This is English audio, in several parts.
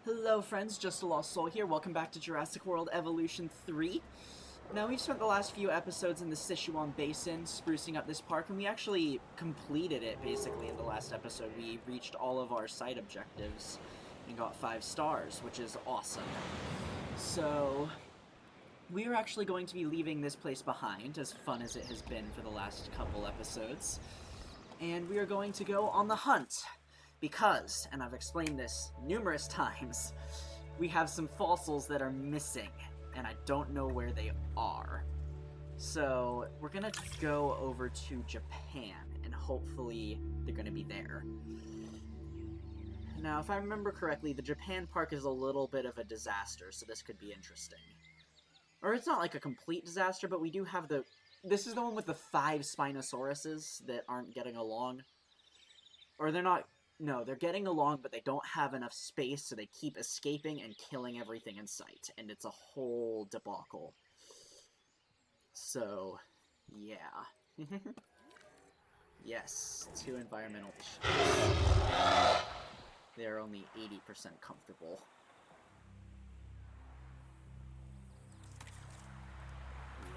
Hello friends, Just a Lost Soul here. Welcome back to Jurassic World Evolution 3. Now we've spent the last few episodes in the Sichuan Basin sprucing up this park, and we actually completed it basically in the last episode. We reached all of our side objectives and got 5 stars, which is awesome. So, we are actually going to be leaving this place behind, as fun as it has been for the last couple episodes. And we are going to go on the hunt. Because, and I've explained this numerous times, we have some fossils that are missing, and I don't know where they are. So, we're gonna go over to Japan, and hopefully they're gonna be there. Now, if I remember correctly, the Japan park is a little bit of a disaster, so this could be interesting. Or it's not like a complete disaster, but we do have the... This is the one with the 5 Spinosauruses that aren't getting along. Or they're not... No, they're getting along, but they don't have enough space, so they keep escaping and killing everything in sight. And it's a whole debacle. So, yeah. Yes, 2 environmental issues. They're only 80% comfortable.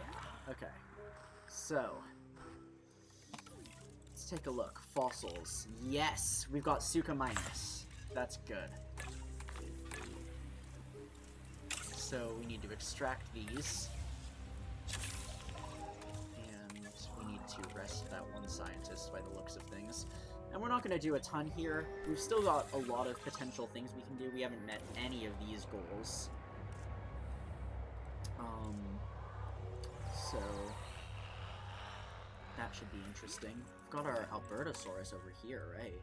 Yeah, okay. So, let's take a look. Fossils. Yes! We've got Suchomimus. That's good. So we need to extract these. And we need to rest that one scientist by the looks of things. And we're not going to do a ton here. We've still got a lot of potential things we can do. We haven't met any of these goals. So... that should be interesting. We've got our Albertosaurus over here, right?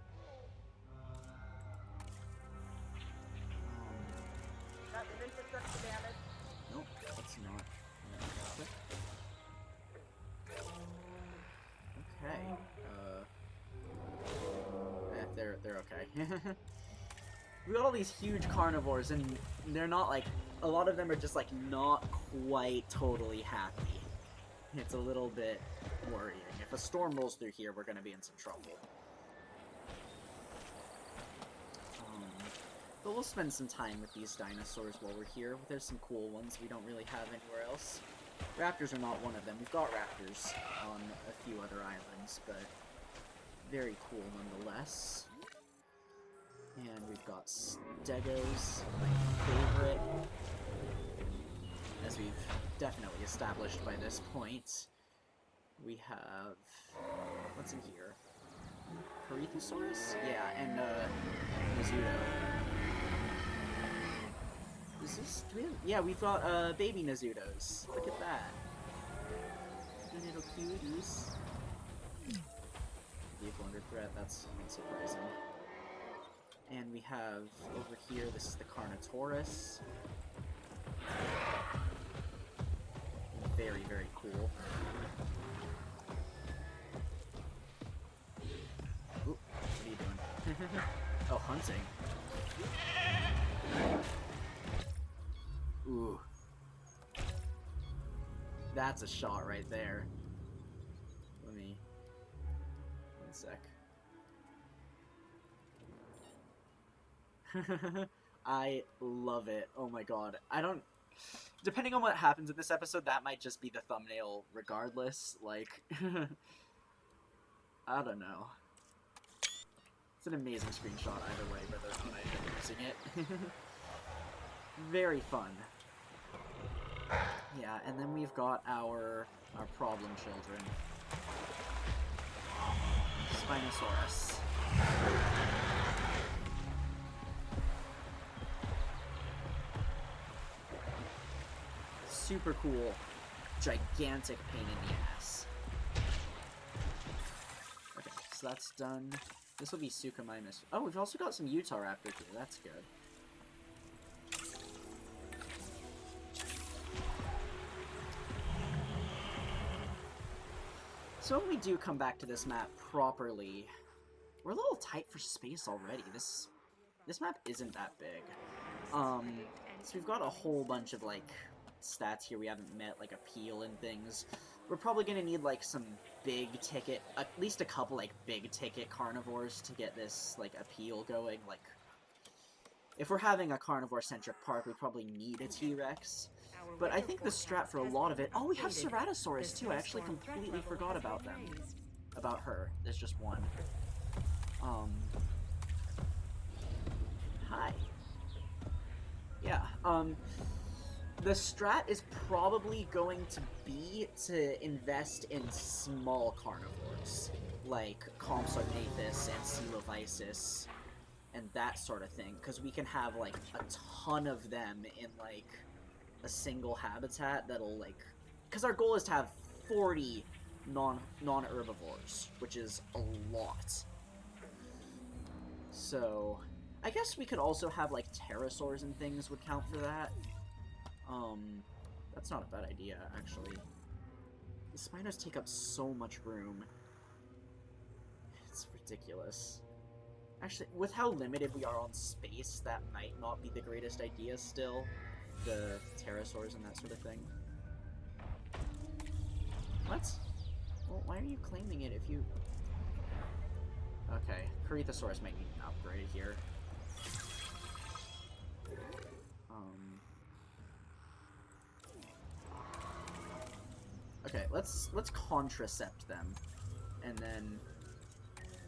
That didn't successful damage. Nope, that's not. Okay. They're okay. We got all these huge carnivores, and they're not like... A lot of them are just like not quite totally happy. It's a little bit worrying. If a storm rolls through here, we're going to be in some trouble. But we'll spend some time with these dinosaurs while we're here. There's some cool ones we don't really have anywhere else. Raptors are not one of them. We've got raptors on a few other islands, but very cool nonetheless. And we've got Stegos, my favorite, as we've definitely established by this point. We have... what's in here? Corythosaurus? Yeah, and, Mizuto. Is this... do we have... yeah, we've got, baby Mizutos. Look at that. Cute little cuties. Vehicle under threat, that's unsurprising. And we have, over here, this is the Carnotaurus. Very, very cool. Ooh, what are you doing? Oh, hunting. Ooh. That's a shot right there. Let me... one sec. I love it. Oh my god. I don't... Depending on what happens in this episode, that might just be the thumbnail regardless. Like... I don't know. It's an amazing screenshot either way, whether or not I've been using it. Very fun. Yeah, and then we've got our problem children. Spinosaurus. Super cool, gigantic pain in the ass. Okay, so that's done. This will be Suchomimus. Oh, we've also got some Utahraptor here. That's good. So when we do come back to this map properly, we're a little tight for space already. This map isn't that big. So we've got a whole bunch of, like, stats here we haven't met, like appeal and things. We're probably gonna need, like, some big ticket, at least a couple, like, big ticket carnivores to get this, like, appeal going. Like, If we're having a carnivore-centric park, we probably need a T-Rex. But I think the strat for a lot of it... Oh, we have Tyrannosaurs, too! I actually completely forgot about them. About her. There's just one. Hi. Yeah, the strat is probably going to be to invest in small carnivores, like Compsognathus and Coelophysis, and that sort of thing, because we can have, like, a ton of them in, like, a single habitat that'll, like... Because our goal is to have 40 non-herbivores, which is a lot. So, I guess we could also have, like, pterosaurs and things would count for that. That's not a bad idea, actually. The Spinos take up so much room. It's ridiculous. Actually, with how limited we are on space, that might not be the greatest idea still. The pterosaurs and that sort of thing. What? Well, why are you claiming it if you... Okay, Corythosaurus might need an upgrade here. Okay, let's contracept them, and then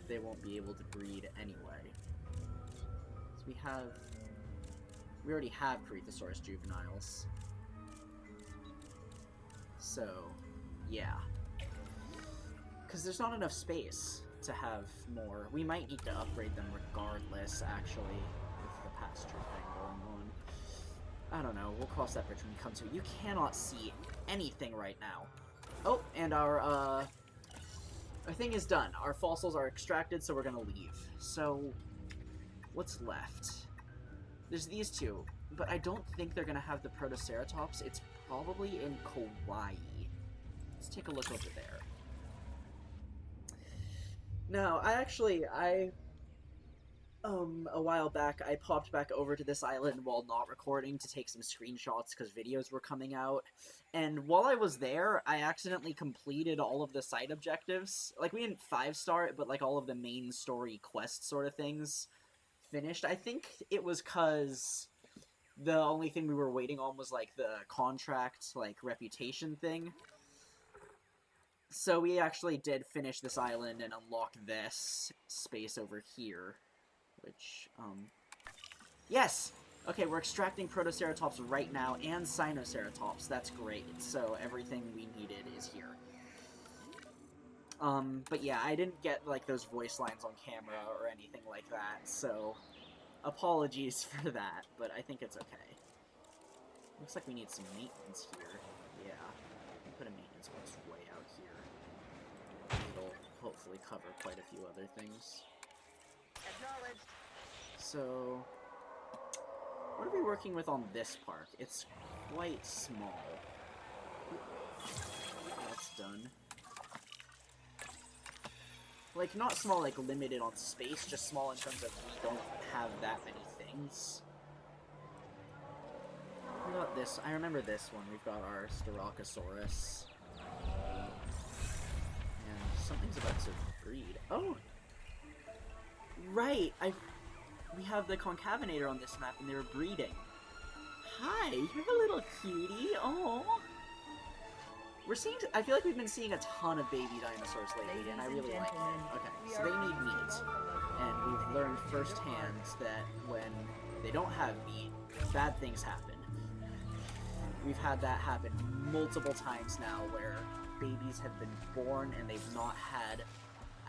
they won't be able to breed anyway. So we already have Corythosaurus juveniles. So, yeah. Because there's not enough space to have more. We might need to upgrade them regardless, actually, with the pasture thing going on. I don't know, we'll cross that bridge when we come to it. You cannot see anything right now. Oh, and our thing is done. Our fossils are extracted, so we're gonna leave. So, what's left? There's these two, but I don't think they're gonna have the Protoceratops. It's probably in Kauai. Let's take a look over there. No, a while back, I popped back over to this island while not recording to take some screenshots because videos were coming out. And while I was there, I accidentally completed all of the side objectives. Like, we didn't 5-star it, but, like, all of the main story quest sort of things finished. I think it was because the only thing we were waiting on was, like, the contract, like, reputation thing. So we actually did finish this island and unlock this space over here. Which, yes! Okay, we're extracting Protoceratops right now, and Sinoceratops. That's great. So everything we needed is here. But yeah, I didn't get, like, those voice lines on camera or anything like that, so apologies for that, but I think it's okay. Looks like we need some maintenance here. Yeah. We'll put a maintenance post way out here. It'll hopefully cover quite a few other things. Acknowledged. So, what are we working with on this park? It's quite small. That's done. Like, not small, like, limited on space, just small in terms of we don't have that many things. We got this. I remember this one. We've got our Styracosaurus. And something's about to breed. Oh! Right! We have the Concavenator on this map, and they were breeding. Hi! You're a little cutie! Oh! We're seeing... I feel like we've been seeing a ton of baby dinosaurs lately, and I really like it. Okay, so they need meat. And we've learned firsthand that when they don't have meat, bad things happen. We've had that happen multiple times now, where babies have been born and they've not had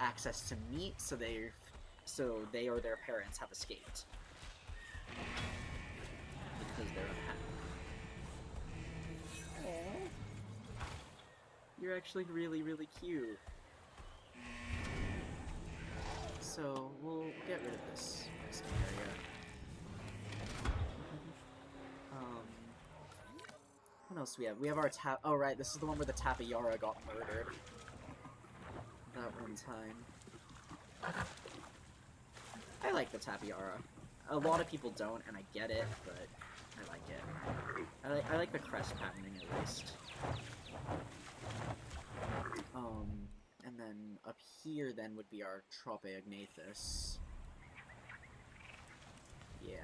access to meat, so they or their parents have escaped. Because they're unhappy. Aww. You're actually really, really cute. So, we'll get rid of this area. What else do we have? We have our oh right, this is the one where the Tapayara got murdered. That one time. I like the Tapayara. A lot of people don't, and I get it, but I like it. I like the crest patterning at least. And then up here then would be our Tropeognathus. Yeah.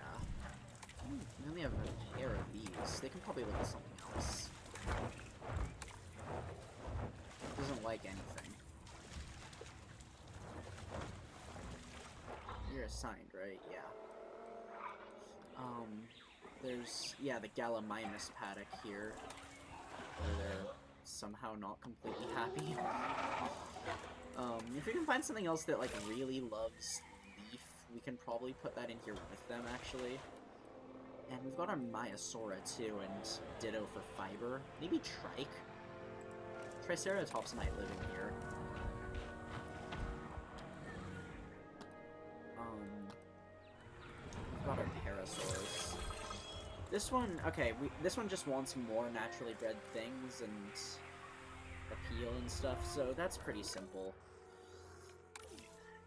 so they can probably look at something else. Doesn't like anything. You're assigned, right? Yeah. There's, yeah, the Gallimimus paddock here, where they're somehow not completely happy. If we can find something else that, like, really loves leaf, we can probably put that in here with them, actually. And we've got our Maiasaura, too, and ditto for fiber. Maybe Trike? Triceratops might live in here. We've got our Parasaurs. This one, okay, this one just wants more naturally bred things and appeal and stuff, so that's pretty simple.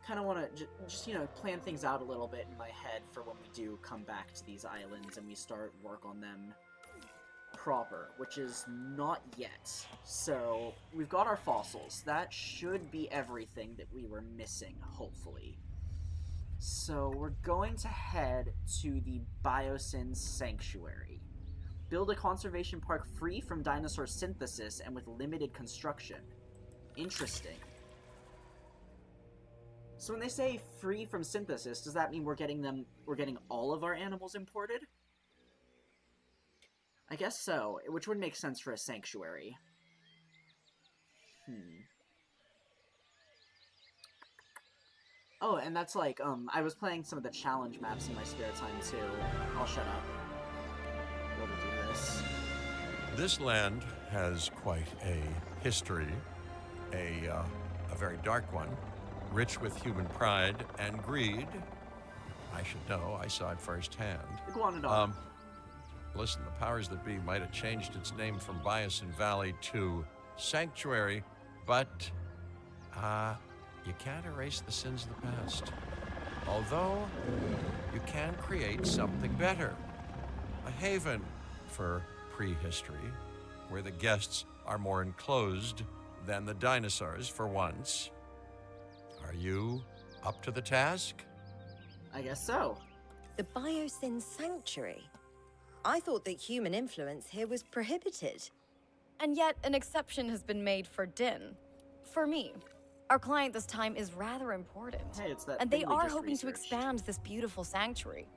Kind of want to just, you know, plan things out a little bit in my head for when we do come back to these islands and we start work on them proper, which is not yet. So, we've got our fossils. That should be everything that we were missing, hopefully. So, we're going to head to the Biosyn Sanctuary. Build a conservation park free from dinosaur synthesis and with limited construction. Interesting. So when they say free from synthesis, does that mean we're getting all of our animals imported? I guess so, which would make sense for a sanctuary. Oh, and that's like, I was playing some of the challenge maps in my spare time too. I'll shut up. We'll do this. This land has quite a history, a very dark one. Rich with human pride and greed. I should know, I saw it firsthand. Iguanodon. Listen, the powers that be might have changed its name from Biosyn Valley to Sanctuary, but you can't erase the sins of the past. Although, you can create something better. A haven for prehistory, where the guests are more enclosed than the dinosaurs for once. Are you up to the task? I guess so. The Biosyn Sanctuary? I thought that human influence here was prohibited. And yet, an exception has been made for Din. For me. Our client this time is rather important. Hey, it's that and thing they we are just hoping to researched. expand this beautiful sanctuary.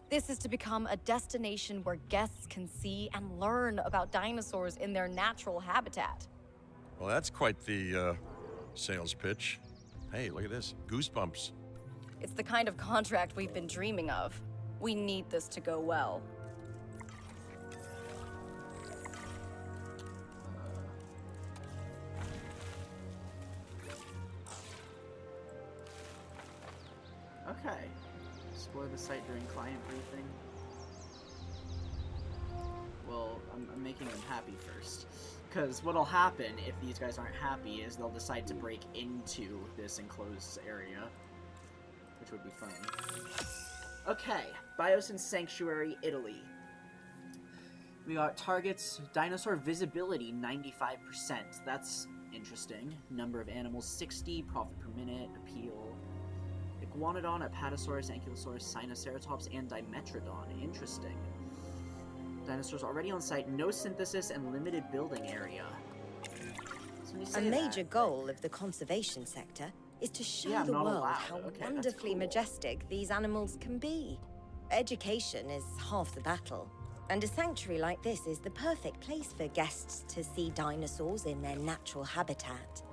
This is to become a destination where guests can see and learn about dinosaurs in their natural habitat. Well, that's quite the sales pitch. Hey, look at this. Goosebumps. It's the kind of contract we've been dreaming of. We need this to go well. Okay. Explore the site during client briefing. Well, I'm making them happy first. Because what'll happen if these guys aren't happy is they'll decide to break into this enclosed area. Which would be funny. Okay, Biosyn Sanctuary, Italy. We got targets, dinosaur visibility, 95%. That's interesting. Number of animals, 60. Profit per minute, appeal. Iguanodon, Apatosaurus, Ankylosaurus, Sinoceratops, and Dimetrodon. Interesting. Dinosaurs already on site, no synthesis, and limited building area. So when you A say major that, goal of the conservation sector is to show Yeah, the not world allowed. how Okay, that's wonderfully cool. majestic these animals can be. Education is half the battle, and a sanctuary like this is the perfect place for guests to see dinosaurs in their natural habitat.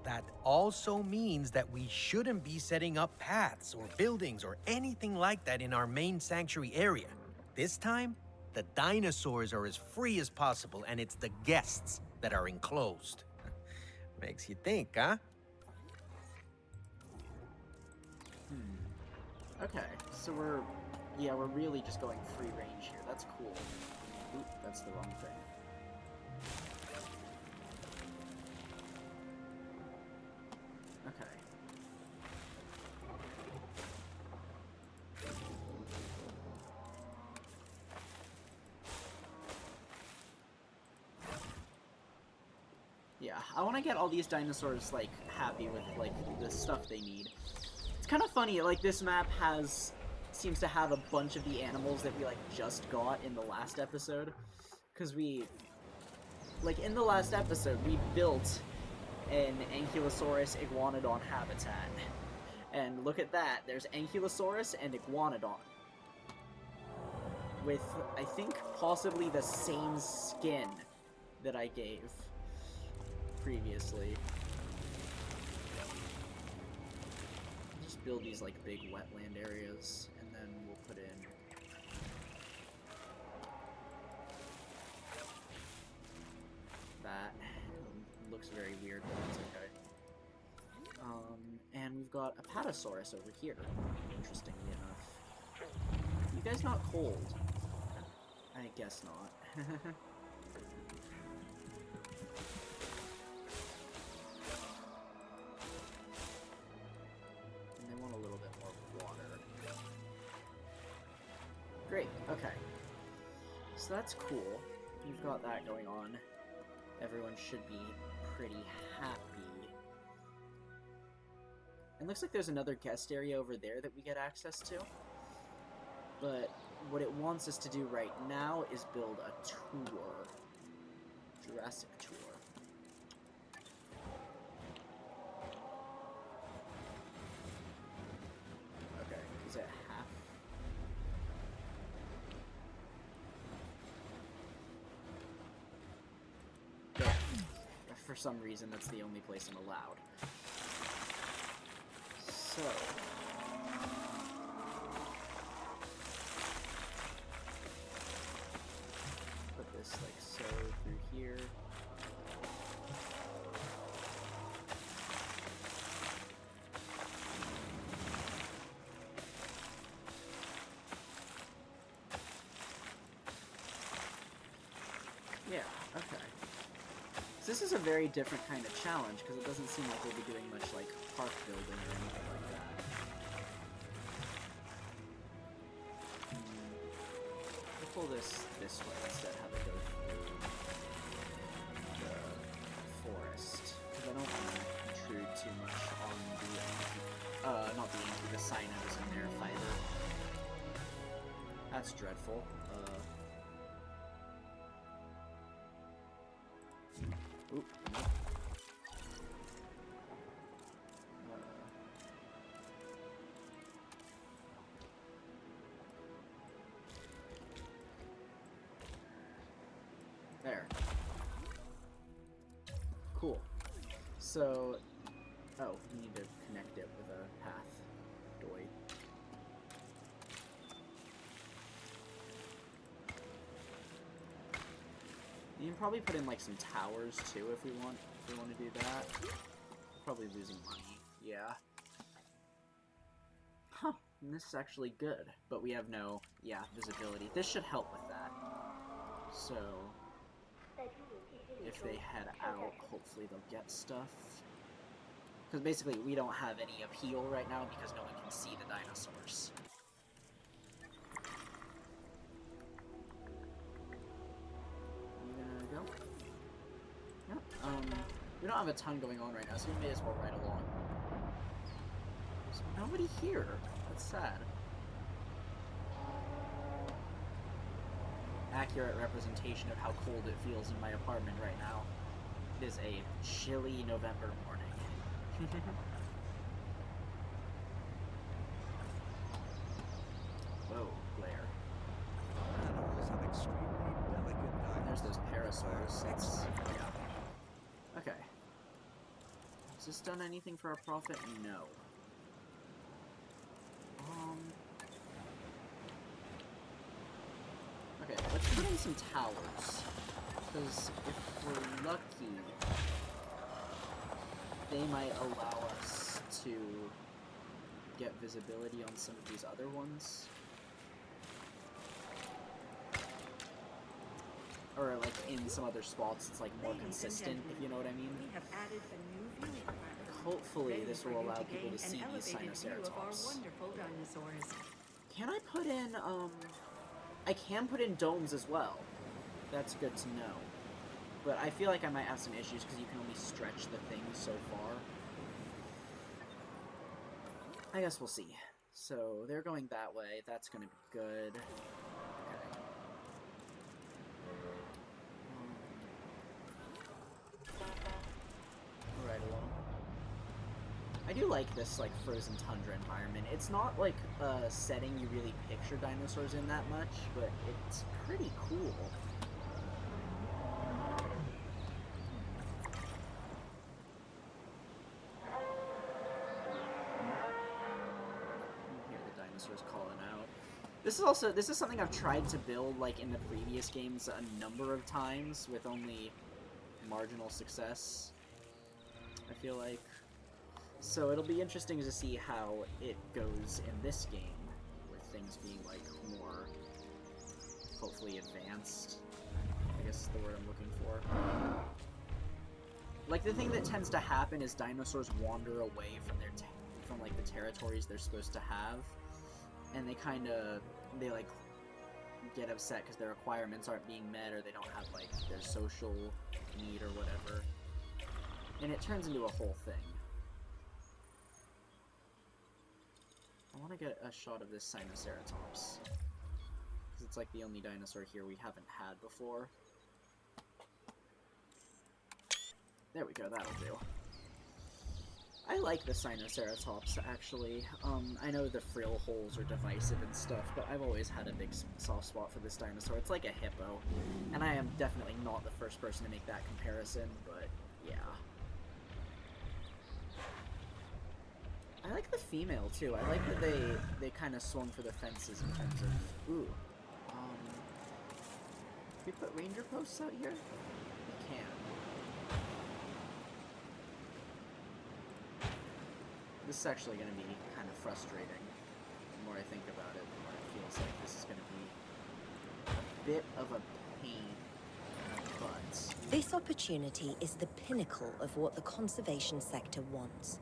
That also means that we shouldn't be setting up paths or buildings or anything like that in our main sanctuary area. This time, the dinosaurs are as free as possible, and it's the guests that are enclosed. Makes you think, huh? Okay, so we're really just going free range here. That's cool. Oop, that's the wrong thing. Okay. Yeah, I want to get all these dinosaurs, like, happy with, like, the stuff they need. It's kind of funny, like, this map has seems to have a bunch of the animals that we, like, just got in the last episode. Because we... Like, in the last episode, we built an Ankylosaurus iguanodon habitat. And look at that, there's Ankylosaurus and iguanodon. With, I think, possibly the same skin that I gave previously. Just build these, like, big wetland areas, and then we'll put in... that. Looks very weird, but that's okay. And we've got a Apatosaurus over here, interestingly enough. You guys not cold? I guess not. And they want a little bit more water. Great, okay. So that's cool. We've got that going on. Everyone should be pretty happy. It looks like there's another guest area over there that we get access to. But what it wants us to do right now is build a tour. Jurassic tour. Okay, is it half? Yeah. For some reason, that's the only place I'm allowed. So... put this like so through here. Yeah, okay. So this is a very different kind of challenge, because it doesn't seem like we'll be doing much, like, park building or anything like that. We'll pull this way instead, have it go through the forest, because I don't want to intrude too much on the, not the cynos and their fiber. That's dreadful. Oop. There. Cool. So, oh, we need to connect it with a path. Doy. You can probably put in like some towers too if we want to do that. Probably losing money. Yeah. Huh. And this is actually good, but we have no visibility. This should help with that. So if they head out, hopefully they'll get stuff. Because basically we don't have any appeal right now because no one can see the dinosaurs. Go. Yep. We don't have a ton going on right now, so we may as well ride along. There's nobody here. That's sad. Accurate representation of how cold it feels in my apartment right now. It is a chilly November morning. Whoa, glare. Animals have extremely delicate There's diets. those parasaurs. That's... Okay. Has this done anything for our profit? No. Okay, let's put in some towers. Because if we're lucky, they might allow us to get visibility on some of these other ones. Or, like, in some other spots, it's, like, more consistent, if you know what I mean. We have added a new viewing platform. Hopefully, this will ready for allow you people to gain see an these elevated view of our Tyrannosaurs. wonderful dinosaurs. Can I put in, I can put in domes as well. That's good to know. But I feel like I might have some issues because you can only stretch the thing so far. I guess we'll see. So they're going that way. That's going to be good. Okay. Right along. I do like this, like, frozen tundra environment. It's not, like, a setting you really picture dinosaurs in that much, but it's pretty cool. You hear the dinosaurs calling out. This is something I've tried to build, like, in the previous games a number of times with only marginal success, I feel like. So it'll be interesting to see how it goes in this game, with things being, like, more, hopefully, advanced, I guess is the word I'm looking for. Like, the thing that tends to happen is dinosaurs wander away from their from, like, the territories they're supposed to have, and they like, get upset because their requirements aren't being met, or they don't have, like, their social need or whatever, and it turns into a whole thing. I want to get a shot of this Tyrannosaurus, because it's like the only dinosaur here we haven't had before. There we go, that'll do. I like the Tyrannosaurus, actually. I know the frill holes are divisive and stuff, but I've always had a big soft spot for this dinosaur. It's like a hippo, and I am definitely not the first person to make that comparison, but yeah. I like the female, too. I like that they kind of swung for the fences in terms of... Ooh. Can we put ranger posts out here? We can. This is actually going to be kind of frustrating. The more I think about it, the more it feels like this is going to be a bit of a pain in the butt. This opportunity is the pinnacle of what the conservation sector wants.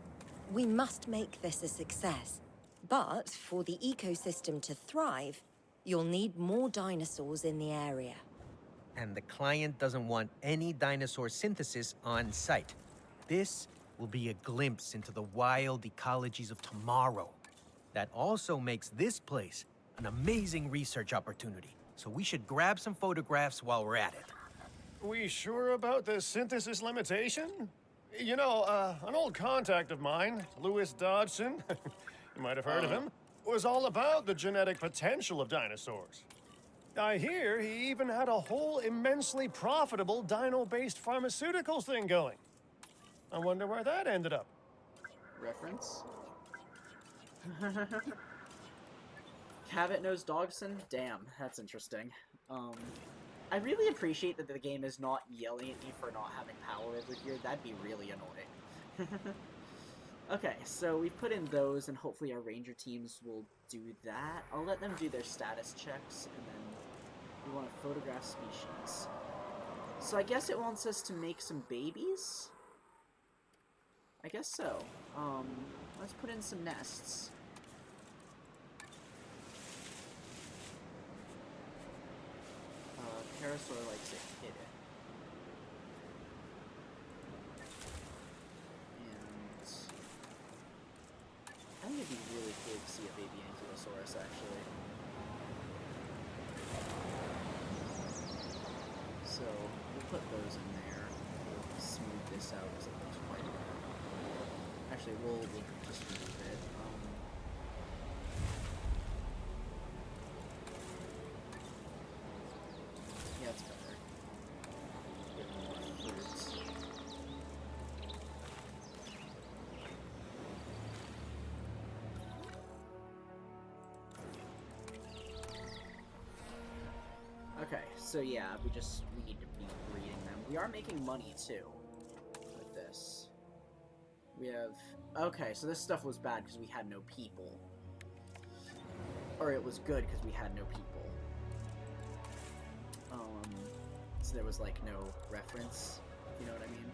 We must make this a success. But for the ecosystem to thrive, you'll need more dinosaurs in the area. And the client doesn't want any dinosaur synthesis on site. This will be a glimpse into the wild ecologies of tomorrow. That also makes this place an amazing research opportunity. So we should grab some photographs while we're at it. We sure about the synthesis limitation? You know, an old contact of mine, Louis Dodgson, you might have heard of him, was all about the genetic potential of dinosaurs. I hear he even had a whole immensely profitable dino-based pharmaceuticals thing going. I wonder where that ended up. Reference? Cabot knows Dodgson? Damn, that's interesting. I really appreciate that the game is not yelling at me for not having power over here. That'd be really annoying. Okay, so we've put in those, and hopefully our ranger teams will do that. I'll let them do their status checks, and then we want to photograph species. So I guess it wants us to make some babies? I guess so. Let's put in some nests. Pterosaur likes it hidden. And I think it'd be really cool to see a baby Ankylosaurus, actually. So we'll put those in there. We'll smooth this out because it looks quite bad. Actually, we'll just remove it. Yeah, it's better. Get more fruits. Okay, so yeah, we need to be breeding them. We are making money too with this. We have... Okay, so this stuff was bad because we had no people. Or it was good because we had no people. So there was, like, no reference, if you know what I mean.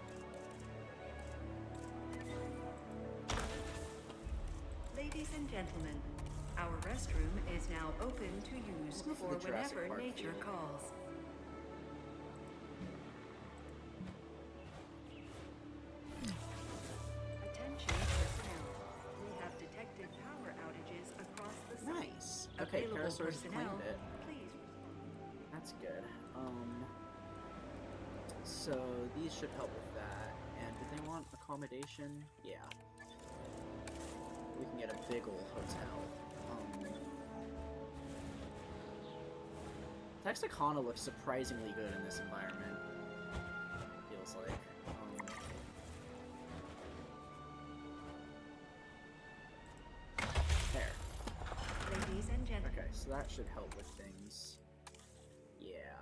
Ladies and gentlemen, our restroom is now open to use We'll go for for the Jurassic whenever Park nature field. calls. Attention personnel. We have detected power outages across dinosaurs personnel, claimed it. please. That's good. So these should help with that. And did they want accommodation? Yeah. We can get a big ol' hotel. Texarkana looks surprisingly good in this environment. Feels like. There. Ladies and gentlemen. Okay, so that should help with things. Yeah.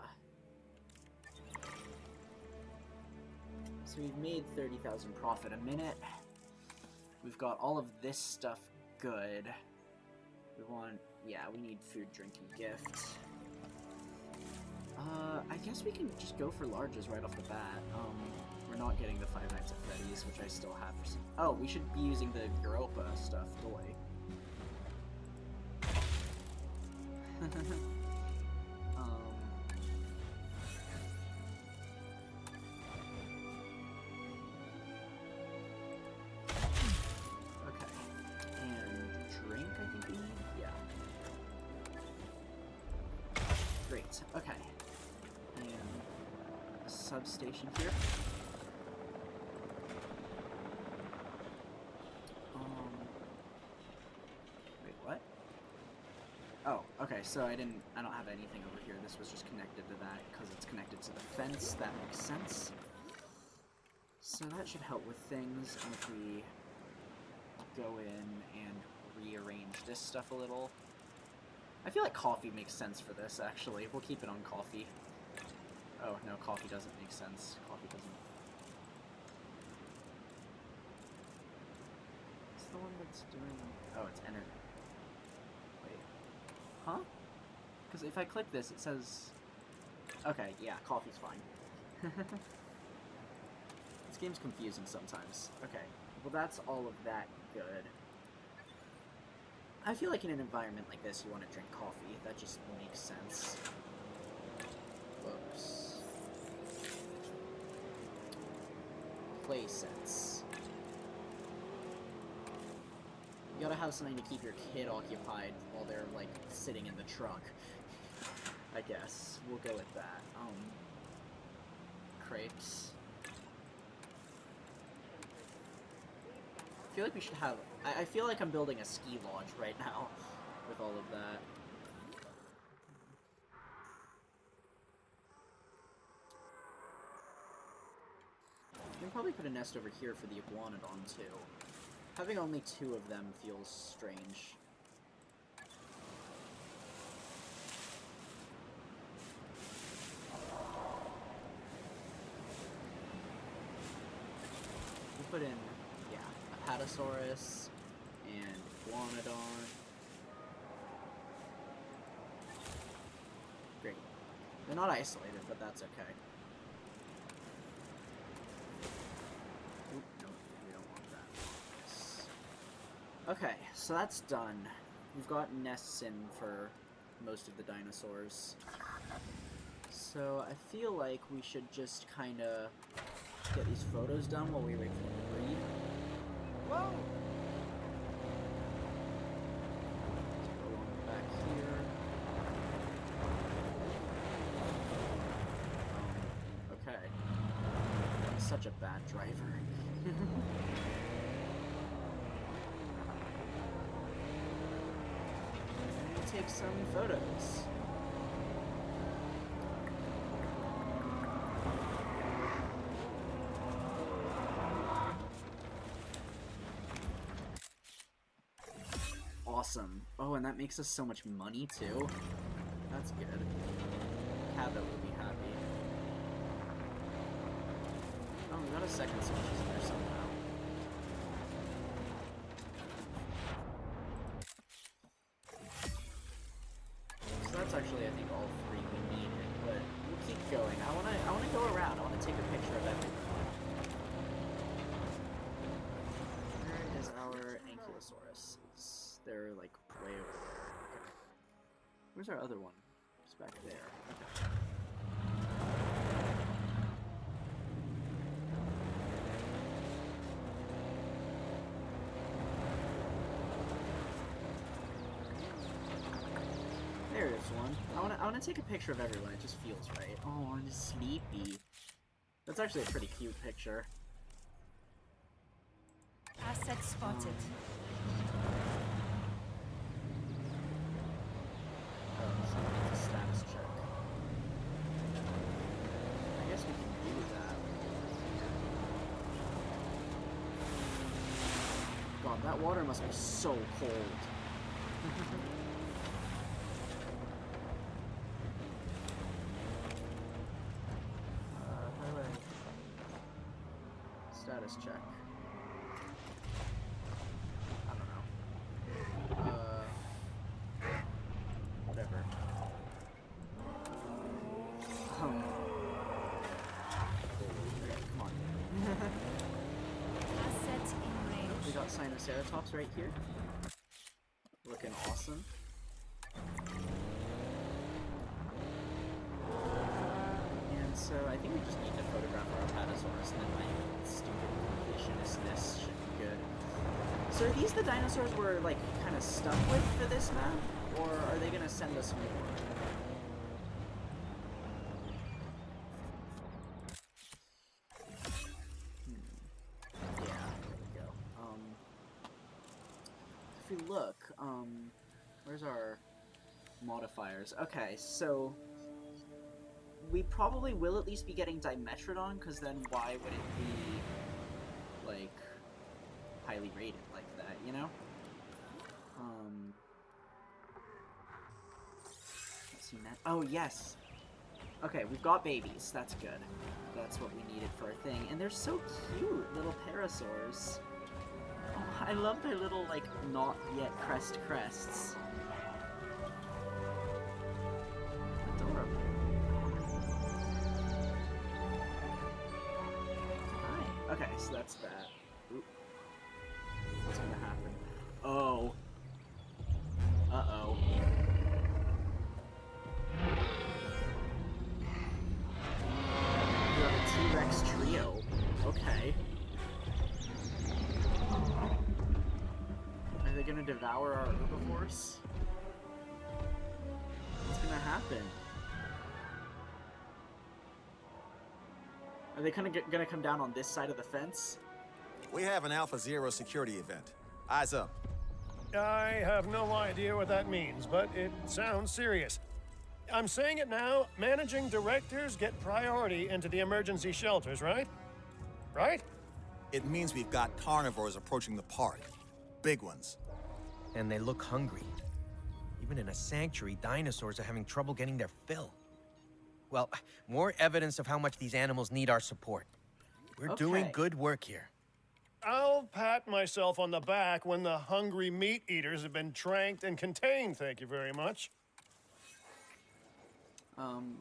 So we've made 30,000 profit a minute. We've got all of this stuff good. We want, yeah, we need food, drink, and gift. I guess we can just go for larges right off the bat. We're not getting the Five Nights at Freddy's, which I still have for some. Oh, we should be using the Europa stuff, toy. Okay. And drink, I think we need? Yeah. Great. Okay. And a substation here. Wait, what? Oh, okay, so I don't have anything over here. This was just connected to that because it's connected to the fence. That makes sense. So that should help with things. And if we go in and rearrange this stuff a little. I feel like coffee makes sense for this, actually. We'll keep it on coffee. Oh, no, coffee doesn't make sense. Coffee doesn't. What's the one that's doing... Oh, it's energy. Wait. Huh? Because if I click this, it says... Okay, yeah, coffee's fine. This game's confusing sometimes. Okay, well that's all of that good. I feel like in an environment like this, you want to drink coffee. That just makes sense. Whoops. Play sets. You gotta have something to keep your kid occupied while they're, like, sitting in the truck. I guess. We'll go with that. Crepes. I feel like we should have... I feel like I'm building a ski lodge right now with all of that. We can probably put a nest over here for the iguanodon, too. Having only 2 of them feels strange. We put in, yeah, a Patasaurus and iguanodon. Great. They're not isolated, but that's okay. Oop, no, we don't want that. Yes. Okay, so that's done. We've got nests in for most of the dinosaurs. So I feel like we should just kind of get these photos done while we wait for them to breed. Whoa! Let's go along back here. Okay. I'm such a bad driver. Take some photos. Awesome. Oh, and that makes us so much money, too. That's good. Cabot will be happy. Oh, we got a second species in there somehow. So that's actually, I think, all 3 we needed, but we'll keep going. I wanna go around. I wanna take a picture of everything. Where is our Ankylosaurus? They're like way over there. Okay. Where's our other one? It's back there. Okay. wanna take a picture of everyone. It just feels right. Oh, I'm sleepy. That's actually a pretty cute picture. Asset spotted. Oh, so we need a status check. I guess we can do that. God, that water must be so cold. How do I... Status check. I don't know. Whatever. Okay, come on. Asset in range. We got Tyrannosaurs right here. Looking awesome. And so I think we just need to photograph our Apatosaurus, and then my stupid completionistness should be good. So are these the dinosaurs we're like kind of stuck with for this map, or are they gonna send us more? Yeah, there we go. If we look, where's our modifiers? Okay, so we probably will at least be getting Dimetrodon, because then why would it be, like, highly rated like that, you know? Let's see, oh, yes! Okay, we've got babies. That's good. That's what we needed for our thing. And they're so cute, little parasaurs. Oh, I love their little, like, not yet crests. Adorable. Hi. Okay, so that's that. Oop. What's gonna happen? Oh. Uh-oh. We have a T-Rex trio. Okay. Are they gonna devour our herbivores? What's gonna happen? Are they kind of gonna come down on this side of the fence? We have an Alpha Zero security event. Eyes up. I have no idea what that means, but it sounds serious. I'm saying it now, managing directors get priority into the emergency shelters, right? Right? It means we've got carnivores approaching the park. Big ones. And they look hungry. Even in a sanctuary, dinosaurs are having trouble getting their fill. Well, more evidence of how much these animals need our support. We're doing good work here. I'll pat myself on the back when the hungry meat eaters have been tranked and contained, thank you very much.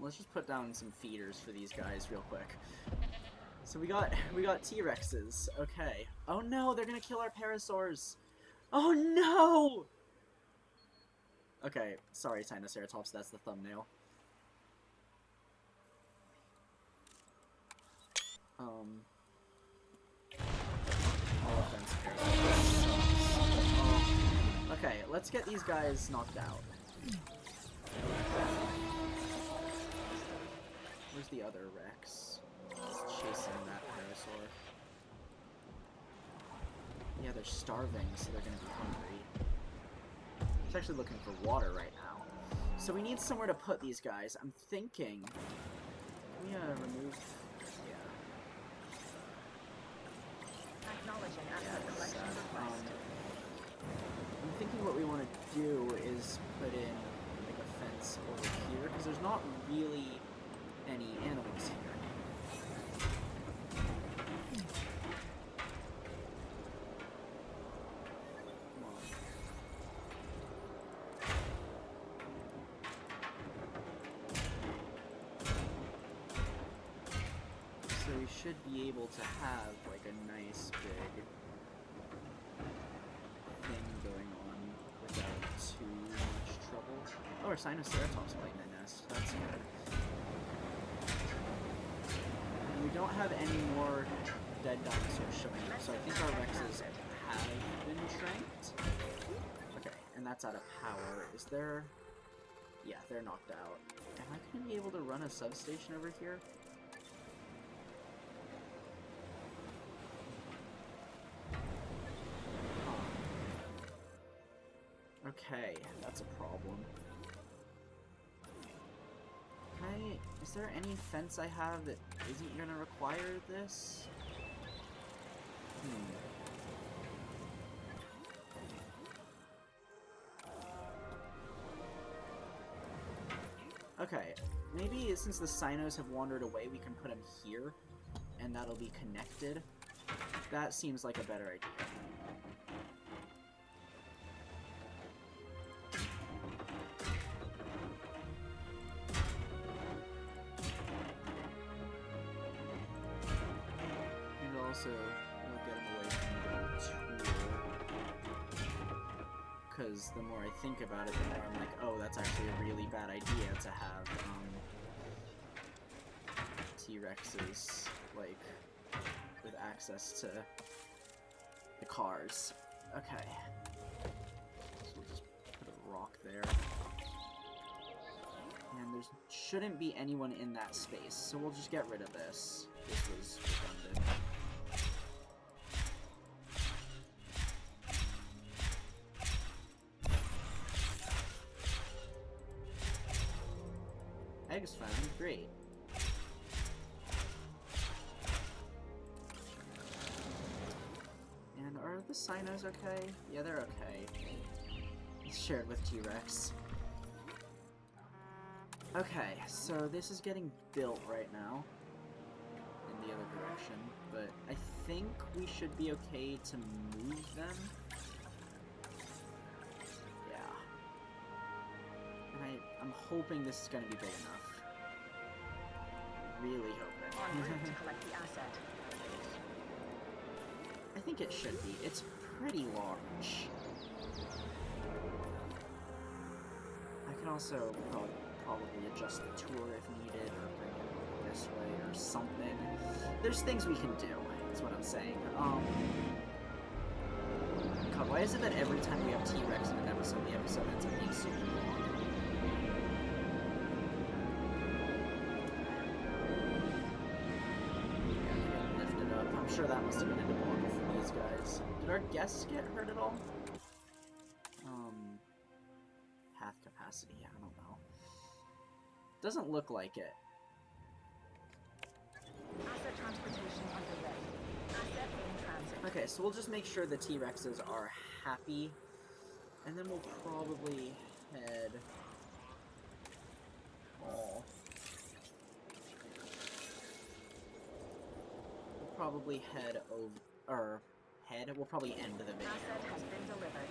Let's just put down some feeders for these guys real quick. So we got T-Rexes. Okay. Oh no, they're gonna kill our parasaurs. Oh no! Okay, sorry, Tyrannosaurus, that's the thumbnail. All offense, parasaurs. Okay, let's get these guys knocked out. Where's the other Rex? It's chasing that parasaur. Yeah, they're starving, so they're gonna be hungry. It's actually looking for water right now. So we need somewhere to put these guys. I'm thinking... Can we, remove... Yeah. Acknowledging asset collection request. I'm thinking what we want to do is put in, like, a fence over here, because there's not really any animals here. So we should be able to have like a nice big thing going on without too much trouble. Oh, our Tyrannosaurus playing a nest. That's good. And we don't have any more dead dinosaurs showing up, so I think our Rexes have been tranked. Okay, and that's out of power. Is there... Yeah, they're knocked out. gonna be able to run a substation over here? Huh. Okay, that's a problem. Is there any fence I have that isn't gonna require this? Okay, maybe since the Sinos have wandered away, we can put them here, and that'll be connected. That seems like a better idea. And also, we'll get them away from the tool. Because the more I think about it, the more I'm like, oh, that's actually a really bad idea to have T-Rexes, like, with access to the cars. Okay. So we'll just put a rock there. And there shouldn't be anyone in that space, so we'll just get rid of this. This was redundant. Eggs found, great. And are the Sinos okay? Yeah, they're okay. It's shared with T-Rex. Okay, so this is getting built right now in the other direction, but I think we should be okay to move them. Yeah. And I'm hoping this is going to be big enough. Really hoping. En route to collect the asset. I think it should be. It's pretty large. I can also probably adjust the tour if needed, or bring it this way, or something. There's things we can do, is what I'm saying. God, why is it that every time we have T-Rex in an episode, the episode ends up being super long? I'm sure that must have been a debacle for these guys. Did our guests get hurt at all? Path capacity, I don't know. Doesn't look like it. Asset transportation underway. Asset in transit. Okay, so we'll just make sure the T-Rexes are happy, and then we'll probably head... Oh. Probably head over, or we'll probably end the video. Asset has been delivered.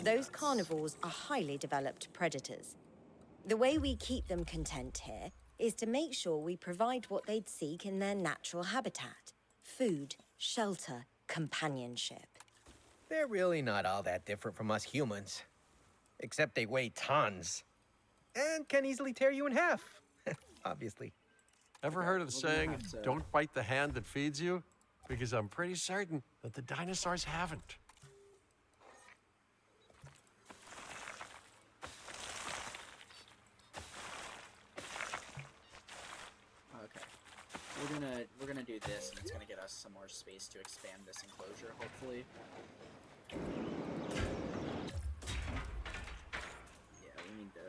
Those carnivores are highly developed predators. The way we keep them content here is to make sure we provide what they'd seek in their natural habitat: food, shelter, companionship. They're really not all that different from us humans. Except they weigh tons. And can easily tear you in half. Obviously. Ever heard of the We're gonna saying, have to- don't bite the hand that feeds you? Because I'm pretty certain that the dinosaurs haven't. Okay. We're gonna do this, and it's gonna get us some more space to expand this enclosure, hopefully. Yeah, we need to...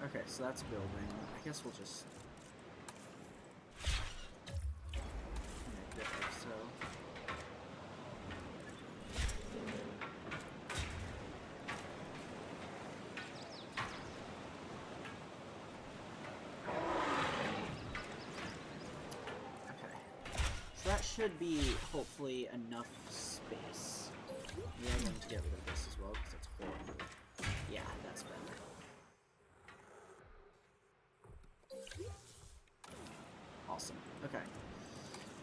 Okay, so that's building. I guess we'll just... make it like so. Okay. So that should be, hopefully, enough space. We are going to get rid of this as well, because it's horrible. Yeah, that's better. Awesome. Okay.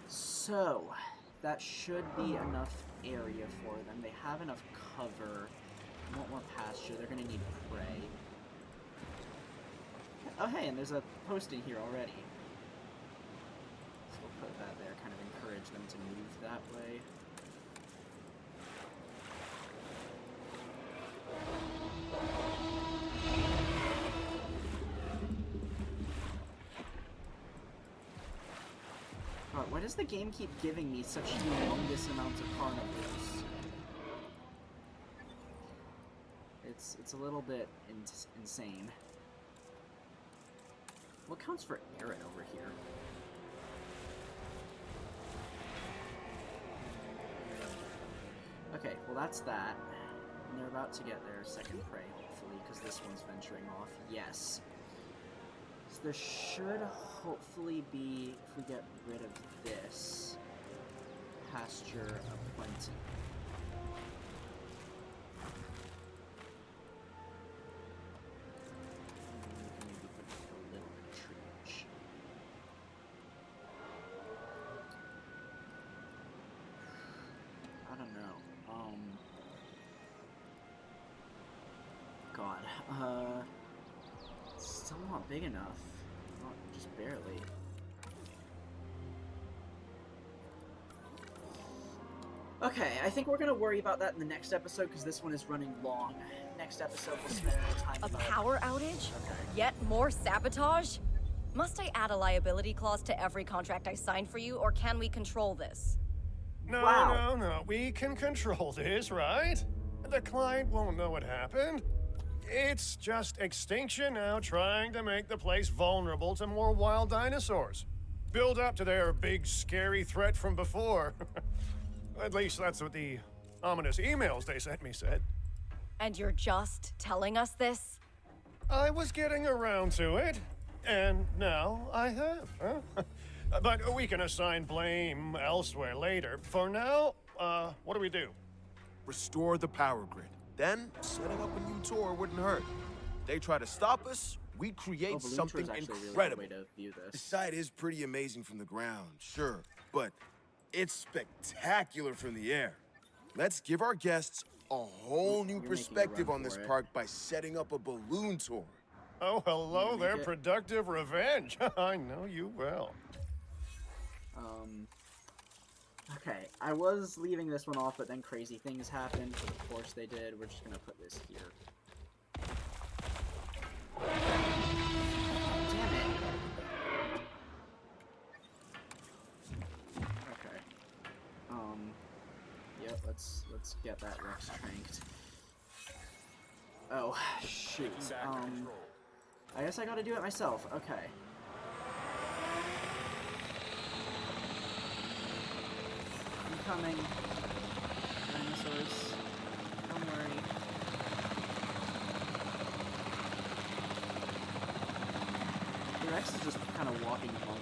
So, That should be enough area for them. They have enough cover. They want more pasture. They're going to need prey. Oh, hey, and there's a post in here already. So we'll put that there, kind of encourage them to move that way. God, why does the game keep giving me such humongous amounts of carnivores? It's a little bit insane. What counts for Aaron over here? Okay, well that's that. And they're about to get their second prey, hopefully, because this one's venturing off. Yes. So there should hopefully be, if we get rid of this, pasture aplenty. Maybe put a little bit of treeage. I don't know. God. Still not big enough. Not just barely. Okay, I think we're gonna worry about that in the next episode because this one is running long. Next episode we'll spend more time A about power outage? Okay. Yet more sabotage? Must I add a liability clause to every contract I sign for you, or can we control this? No, Wow. no. We can control this, right? The client won't know what happened. It's just extinction now trying to make the place vulnerable to more wild dinosaurs. Build up to their big, scary threat from before. At least that's what the ominous emails they sent me said. And you're just telling us this? I was getting around to it, and now I have, huh? But we can assign blame elsewhere later. For now, what do we do? Restore the power grid. Then, setting up a new tour wouldn't hurt. They try to stop us, we'd create Balloon something Tour is actually a really good incredible. way to view The this. site is pretty amazing from the ground, sure, but it's spectacular from the air. Let's give our guests a whole new You're making a perspective run on this for it. park by setting up a balloon tour. Oh, hello make there, it? productive revenge. I know you well. Okay, I was leaving this one off, but then crazy things happened, but of course they did. We're just gonna put this here. Damn it. Okay. Yep, let's get that Rex tranked. Oh, shoot. I guess I gotta do it myself. Okay. Coming. Dinosaurs. Don't worry. The Rex is just kind of walking along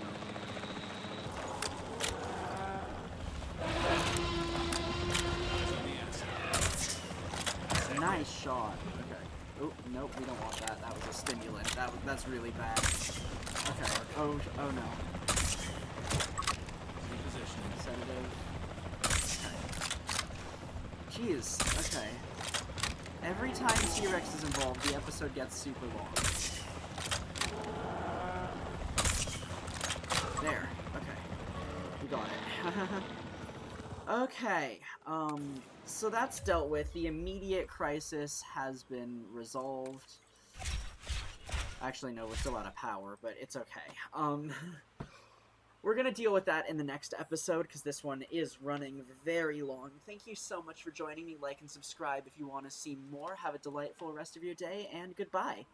them. Nice shot. Okay. Oh, nope, we don't want that. That was a stimulant. That's really bad. Okay. Oh no. Sedative. Jeez, okay. Every time T-Rex is involved, the episode gets super long. There, okay. We got it. Okay, so that's dealt with. The immediate crisis has been resolved. Actually, no, we're still out of power, but it's okay. We're going to deal with that in the next episode, because this one is running very long. Thank you so much for joining me. Like and subscribe if you want to see more. Have a delightful rest of your day, and goodbye.